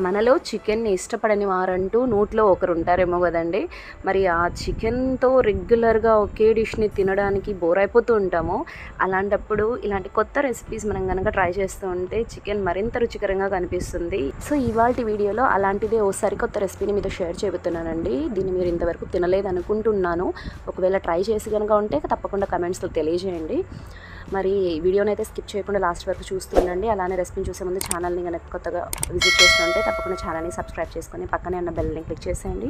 మనలో చికెన్ని ఇష్టపడని వారంటూ నూట్లో ఒకరు ఉంటారేమో కదండి. మరి ఆ చికెన్‌తో రెగ్యులర్‌గా ఒకే డిష్‌ని తినడానికి బోర్ అయిపోతూ ఉంటాము. అలాంటప్పుడు ఇలాంటి కొత్త రెసిపీస్ మనం గనక ట్రై చేస్తూ ఉంటే చికెన్ మరింత రుచికరంగా కనిపిస్తుంది. సో, ఇవాల్టి వీడియోలో అలాంటిదే ఓ సరికొత్త రెసిపీని మీతో షేర్ చేయబోతున్నానండి. దీన్ని మీరు ఇంతవరకు తినలేదనుకుంటున్నాను. ఒకవేళ ట్రై చేసి గనక ఉంటే తప్పకుండా కమెంట్స్‌లో తెలియజేయండి. మరి వీడియోనైతే స్కిప్ చేయకుండా లాస్ట్ వరకు చూస్తూ ఉండండి. అలానే రెసిపీని చూసే ముందు ఛానల్ని గనక కొత్తగా విజిట్ చేస్తుంటే తప్పకుండా ఛానల్ని సబ్స్క్రైబ్ చేసుకొని పక్కనే ఉన్న బెల్ని క్లిక్ చేసేయండి.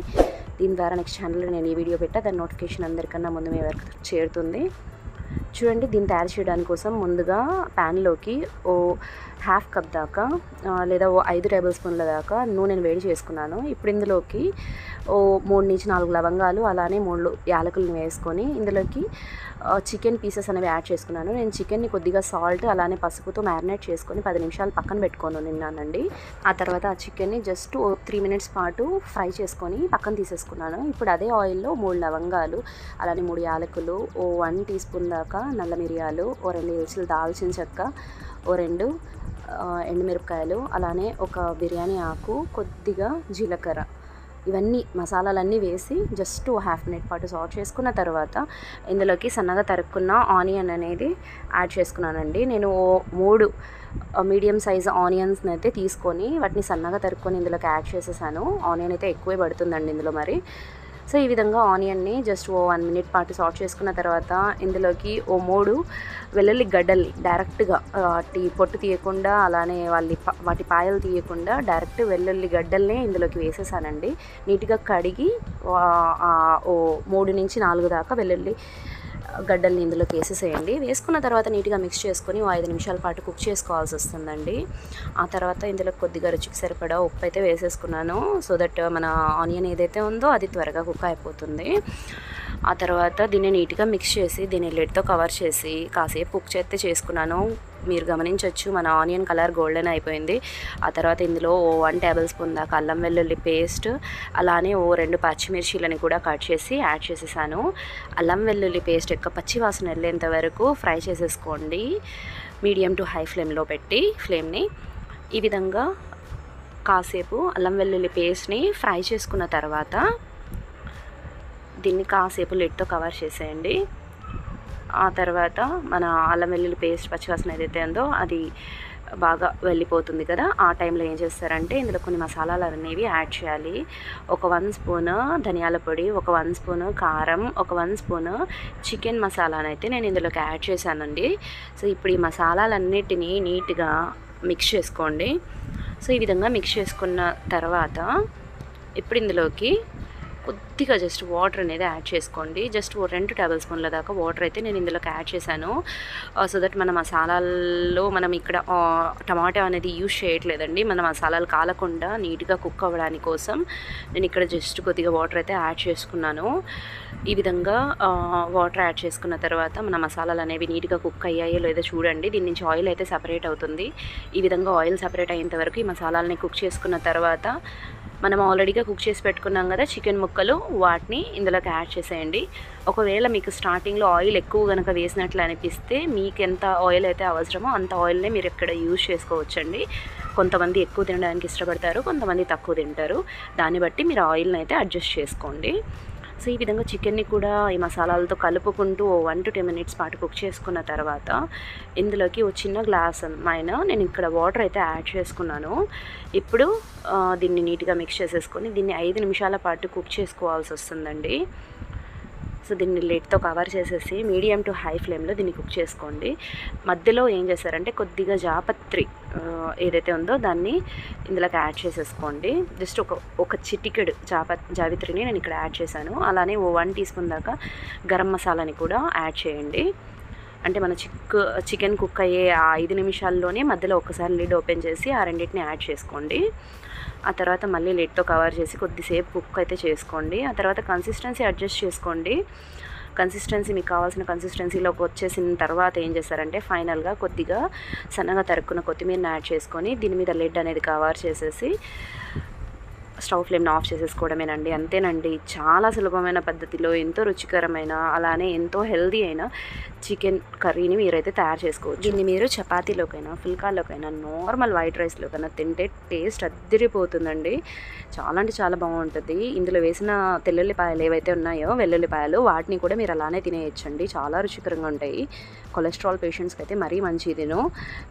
దీని ద్వారా నెక్స్ట్ ఛానల్లో నేను ఈ వీడియో పెట్టా దాని నోటిఫికేషన్ అందరికన్నా ముందు మీ వరకు చేరుతుంది. చూడండి, దీన్ని తయారు చేయడానికి కోసం ముందుగా ప్యాన్లోకి ఓ హాఫ్ కప్ దాకా లేదా ఓ 5 టేబుల్ స్పూన్ల దాకా నూనెను వేడి చేసుకున్నాను. ఇప్పుడు ఇందులోకి ఓ 3-4 లవంగాలు అలానే 3 యాలకులను వేసుకొని ఇందులోకి చికెన్ పీసెస్ అనేవి యాడ్ చేసుకున్నాను. నేను చికెన్ని కొద్దిగా సాల్ట్ అలానే పసుపుతో మ్యారినేట్ చేసుకొని 10 నిమిషాలు పక్కన పెట్టుకొని ఉన్నానండి. ఆ తర్వాత ఆ చికెన్ని జస్ట్ ఓ 3 మినిట్స్ పాటు ఫ్రై చేసుకొని పక్కన తీసేసుకున్నాను. ఇప్పుడు అదే ఆయిల్లో 3 లవంగాలు అలానే 3 యాలకులు, ఓ 1 టీ స్పూన్ దాకా నల్ల మిరియాలు, ఓ 2 ఇల్చులు దాల్చిన చెక్క, ఓ 2 ఎండుమిరపకాయలు, అలానే ఒక బిర్యానీ ఆకు, కొద్దిగా జీలకర్ర, ఇవన్నీ మసాలాలన్నీ వేసి జస్ట్ హాఫ్ మినిట్ పాటు సాట్ చేసుకున్న తర్వాత ఇందులోకి సన్నగా తరుక్కున్న ఆనియన్ అనేది యాడ్ చేసుకున్నానండి. నేను 3 మీడియం సైజ్ ఆనియన్స్ని అయితే తీసుకొని వాటిని సన్నగా తరుక్కొని ఇందులోకి యాడ్ చేసేసాను. ఆనియన్ అయితే ఎక్కువే పడుతుందండి ఇందులో మరి. సో, ఈ విధంగా ఆనియన్ని జస్ట్ ఓ 1 మినిట్ పాటు సాట్ చేసుకున్న తర్వాత ఇందులోకి ఓ 3 వెల్లుల్లి గడ్డల్ని డైరెక్ట్గా పొట్టు తీయకుండా అలానే వాటి పాయలు తీయకుండా డైరెక్ట్ వెల్లుల్లి గడ్డల్ని ఇందులోకి వేసేసానండి. నీట్గా కడిగి ఓ 3-4 దాకా వెల్లుల్లి గడ్డల్ని ఇందులోకి వేసేసేయండి. వేసుకున్న తర్వాత నీట్గా మిక్స్ చేసుకొని ఓ 5 నిమిషాల పాటు కుక్ చేసుకోవాల్సి వస్తుందండి. ఆ తర్వాత ఇందులో కొద్దిగా రుచికి సరిపడా ఉప్పు అయితే వేసేసుకున్నాను. సో దట్ మన ఆనియన్ ఏదైతే ఉందో అది త్వరగా కుక్ అయిపోతుంది. ఆ తర్వాత దీన్ని నీట్గా మిక్స్ చేసి దీన్ని లిడ్తో కవర్ చేసి కాసేపు కుక్ చేస్తే చేసుకున్నాను. మీరు గమనించవచ్చు మన ఆనియన్ కలర్ గోల్డెన్ అయిపోయింది. ఆ తర్వాత ఇందులో ఓ 1 టేబుల్ స్పూన్ దాకా అల్లం వెల్లుల్లి పేస్ట్ అలానే ఓ 2 పచ్చిమిర్చీలని కూడా కట్ చేసి యాడ్ చేసేసాను. అల్లం వెల్లుల్లి పేస్ట్ యొక్క పచ్చి వాసన వెళ్ళేంత వరకు ఫ్రై చేసేసుకోండి. మీడియం టు హై ఫ్లేమ్లో పెట్టి ఫ్లేమ్ని ఈ విధంగా కాసేపు అల్లం వెల్లుల్లి పేస్ట్ని ఫ్రై చేసుకున్న తర్వాత దీన్ని కాసేపు లిడ్తో కవర్ చేసేయండి. ఆ తర్వాత మన అల్లం వెల్లుల్లి పేస్ట్ పచ్చివాసన ఏదైతే ఉందో అది బాగా వెళ్ళిపోతుంది కదా. ఆ టైంలో ఏం చేస్తారంటే ఇందులో కొన్ని మసాలాలు అనేవి యాడ్ చేయాలి. ఒక 1 స్పూన్ ధనియాల పొడి, ఒక 1 స్పూన్ కారం, ఒక 1 స్పూన్ చికెన్ మసాలాను అయితే నేను ఇందులోకి యాడ్ చేశానండి. సో, ఇప్పుడు ఈ మసాలాలన్నిటినీ నీట్గా మిక్స్ చేసుకోండి. సో, ఈ విధంగా మిక్స్ చేసుకున్న తర్వాత ఇప్పుడు ఇందులోకి కొద్దిగా జస్ట్ వాటర్ అనేది యాడ్ చేసుకోండి. జస్ట్ ఓ 2 టేబుల్ స్పూన్ల దాకా వాటర్ అయితే నేను ఇందులోకి యాడ్ చేశాను. సో దట్ మన మసాలాల్లో మనం ఇక్కడ టమాటా అనేది యూజ్ చేయట్లేదండి. మన మసాలాలు కాలకుండా నీట్గా కుక్ అవ్వడానికి కోసం నేను ఇక్కడ జస్ట్ కొద్దిగా వాటర్ అయితే యాడ్ చేసుకున్నాను. ఈ విధంగా వాటర్ యాడ్ చేసుకున్న తర్వాత మన మసాలాలు అనేవి నీట్గా కుక్ అయ్యాయో లేదో చూడండి. దీని నుంచి ఆయిల్ అయితే సపరేట్ అవుతుంది. ఈ విధంగా ఆయిల్ సపరేట్ అయ్యేంత వరకు ఈ మసాలాలని కుక్ చేసుకున్న తర్వాత మనం ఆల్రెడీగా కుక్ చేసి పెట్టుకున్నాం కదా చికెన్ ముక్కలు, వాటిని ఇందులోకి యాడ్ చేసేయండి. ఒకవేళ మీకు స్టార్టింగ్లో ఆయిల్ ఎక్కువ కనుక వేసినట్లు అనిపిస్తే మీకు ఎంత ఆయిల్ అయితే అవసరమో అంత ఆయిల్నే మీరు ఇక్కడ యూజ్ చేసుకోవచ్చండి. కొంతమంది ఎక్కువ తినడానికి ఇష్టపడతారు, కొంతమంది తక్కువ తింటారు. దాన్ని బట్టి మీరు ఆయిల్ని అయితే అడ్జస్ట్ చేసుకోండి. సో, ఈ విధంగా చికెన్ని కూడా ఈ మసాలాలతో కలుపుకుంటూ ఓ 1 to 10 మినిట్స్ పాటు కుక్ చేసుకున్న తర్వాత ఇందులోకి ఓ చిన్న గ్లాస్ నేను ఇక్కడ వాటర్ అయితే యాడ్ చేసుకున్నాను. ఇప్పుడు దీన్ని నీట్గా మిక్స్ చేసేసుకొని దీన్ని 5 నిమిషాల పాటు కుక్ చేసుకోవాల్సి వస్తుందండి. సో, దీన్ని లిడ్తో కవర్ చేసేసి మీడియం టు హై ఫ్లేమ్లో దీన్ని కుక్ చేసుకోండి. మధ్యలో ఏం చేస్తారంటే కొద్దిగా జాపత్రి ఏదైతే ఉందో దాన్ని ఇందులోకి యాడ్ చేసేసుకోండి. జస్ట్ ఒక చిటికెడు జావిత్రిని నేను ఇక్కడ యాడ్ చేశాను. అలానే ఓ 1 టీ స్పూన్ దాకా గరం మసాలాని కూడా యాడ్ చేయండి. అంటే మన చికెన్ కుక్ అయ్యే ఆ 5 నిమిషాల్లోనే మధ్యలో ఒకసారి లిడ్ ఓపెన్ చేసి ఆ రెండింటిని యాడ్ చేసుకోండి. ఆ తర్వాత మళ్ళీ లిడ్తో కవర్ చేసి కొద్దిసేపు కుక్ అయితే చేసుకోండి. ఆ తర్వాత కన్సిస్టెన్సీ అడ్జస్ట్ చేసుకోండి. కన్సిస్టెన్సీ మీకు కావాల్సిన కన్సిస్టెన్సీలోకి వచ్చేసిన తర్వాత ఏం చేస్తారంటే ఫైనల్గా కొద్దిగా సన్నగా తరుక్కున్న కొత్తిమీరని యాడ్ చేసుకొని దీని మీద లిడ్ అనేది కవర్ చేసేసి స్టవ్ ఫ్లేమ్ని ఆఫ్ చేసేసుకోవడమేనండి. అంతేనండి. చాలా సులభమైన పద్ధతిలో ఎంతో రుచికరమైన అలానే ఎంతో హెల్దీ అయిన చికెన్ కర్రీని మీరైతే తయారు చేసుకోవచ్చు. దీన్ని మీరు చపాతీలోకైనా, ఫుల్కాలోకైనా, నార్మల్ వైట్ రైస్లోకైనా తింటే టేస్ట్ అద్దిరిపోతుందండి. చాలా అంటే చాలా బాగుంటుంది. ఇందులో వేసిన తెల్లుల్లిపాయలు ఏవైతే ఉన్నాయో వెల్లుల్లిపాయలు వాటిని కూడా మీరు అలానే తినేయచ్చండి. చాలా రుచికరంగా ఉంటాయి. కొలెస్ట్రాల్ పేషెంట్స్కి అయితే మరీ మంచిదిను.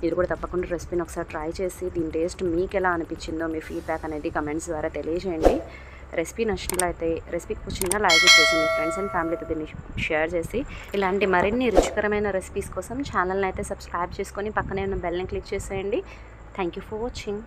మీరు కూడా తప్పకుండా రెసిపీని ఒకసారి ట్రై చేసి దీని టేస్ట్ మీకు ఎలా అనిపించిందో మీ ఫీడ్బ్యాక్ అనేది కమెంట్స్ ద్వారా తెలియజేయండి. రెసిపీ నచ్చినట్లయితే రెసిపీకి చిన్న లైక్ ఇచ్చేసి మీ ఫ్రెండ్స్ అండ్ ఫ్యామిలీతో దీన్ని షేర్ చేసి ఇలాంటి మరిన్ని రుచికరమైన రెసిపీస్ కోసం ఛానల్ని అయితే సబ్స్క్రైబ్ చేసుకొని పక్కనే ఉన్న బెల్ని క్లిక్ చేసేయండి. Thank you for watching.